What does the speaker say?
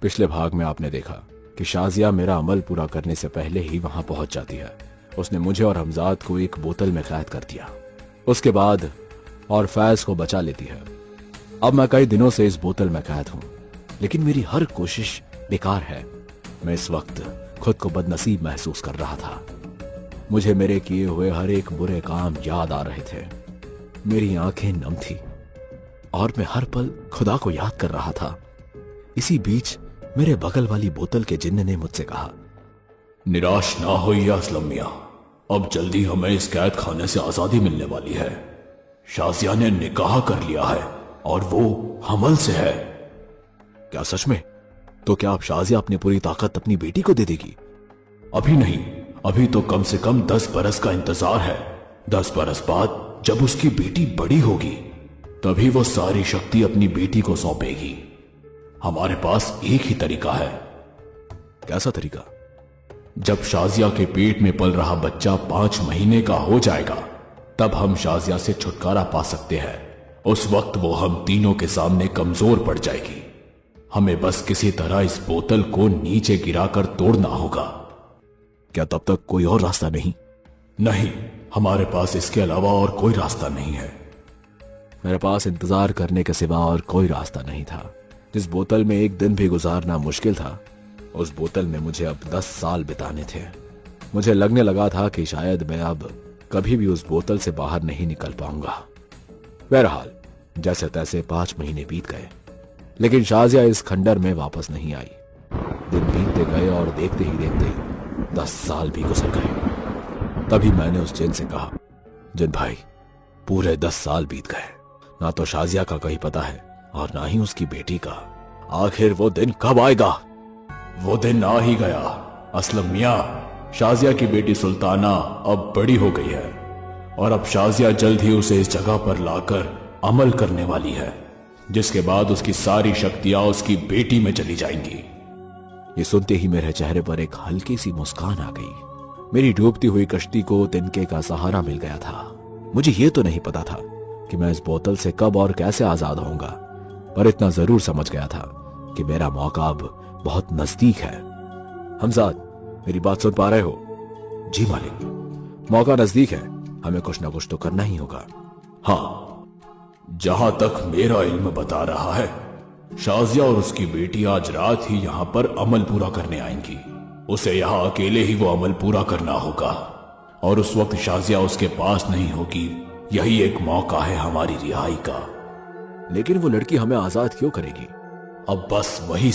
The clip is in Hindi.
पिछले भाग में आपने देखा कि शाजिया मेरा अमल पूरा करने से पहले ही वहां पहुंच जाती है। उसने मुझे और हमजाद को एक बोतल में कैद कर दिया। उसके बाद और फैज को बचा लेती है। अब मैं कई दिनों से इस बोतल में कैद हूं, लेकिन मेरी हर कोशिश बेकार है। मैं इस वक्त खुद को बदनसीब महसूस कर रहा था। मुझे मेरे किए हुए हर एक बुरे काम याद आ रहे थे। मेरी आंखें नम थी और मैं हर पल खुदा को याद कर रहा था। इसी बीच मेरे बगल वाली बोतल के जिन्न ने मुझसे कहा, निराश ना होइए असलम मियां, अब जल्दी हमें इस कैद खाने से आजादी मिलने वाली है। शाजिया ने निकाह कर लिया है और वो हमल से है। क्या सच में? तो क्या अब शाजिया अपनी पूरी ताकत अपनी बेटी को दे देगी? अभी नहीं, अभी तो कम से कम 10 बरस का इंतजार है। 10 बरस बाद जब उसकी बेटी बड़ी होगी तभी वो सारी शक्ति अपनी बेटी को सौंपेगी। हमारे पास एक ही तरीका है। कैसा तरीका? जब शाजिया के पेट में पल रहा बच्चा 5 महीने का हो जाएगा तब हम शाजिया से छुटकारा पा सकते हैं। उस वक्त वो हम तीनों के सामने कमजोर पड़ जाएगी। हमें बस किसी तरह इस बोतल को नीचे गिराकर तोड़ना होगा। क्या तब तक कोई और रास्ता नहीं? नहीं, हमारे पास इसके अलावा और कोई रास्ता नहीं है। मेरे पास इंतजार करने के सिवा और कोई रास्ता नहीं था। जिस बोतल में एक दिन भी गुजारना मुश्किल था, उस बोतल में मुझे अब 10 साल बिताने थे। मुझे लगने लगा था कि शायद मैं अब कभी भी उस बोतल से बाहर नहीं निकल पाऊंगा। बहरहाल जैसे तैसे 5 महीने बीत गए, लेकिन शाजिया इस खंडर में वापस नहीं आई। दिन बीतते गए और देखते ही देखते 10 साल भी गुजर गए। तभी मैंने उस जिन से कहा, जिन भाई, पूरे 10 साल बीत गए, ना तो शाजिया का कहीं पता है और ना ही उसकी बेटी का। आखिर वो दिन कब आएगा? वो दिन आ ही गया असलम मियां। शाजिया की बेटी सुल्ताना अब बड़ी हो गई है और अब शाजिया जल्द ही उसे इस जगह पर लाकर अमल करने वाली है, जिसके बाद उसकी सारी शक्तियां उसकी बेटी में चली जाएंगी। ये सुनते ही मेरे चेहरे पर एक हल्की सी मुस्कान आ गई। मेरी डूबती हुई कश्ती को तिनके का सहारा मिल गया था। मुझे ये तो नहीं पता था कि मैं इस बोतल से कब और कैसे आजाद होऊंगा, पर इतना जरूर समझ गया था कि मेरा मौका अब बहुत नजदीक है। हमजाद, मेरी बात सुन पा रहे हो? जी मालिक। मौका नजदीक है, हमें कुछ ना कुछ तो करना ही होगा। हाँ, जहां तक मेरा इल्म बता रहा है, शाजिया और उसकी बेटी आज रात ही यहां पर अमल पूरा करने आएंगी। उसे यहां अकेले ही वो अमल पूरा करना होगा और उस वक्त शाजिया उसके पास नहीं होगी। यही एक मौका है हमारी रिहाई का। लेकिन वो लड़की हमें आजाद क्यों करेगी? अब बस वही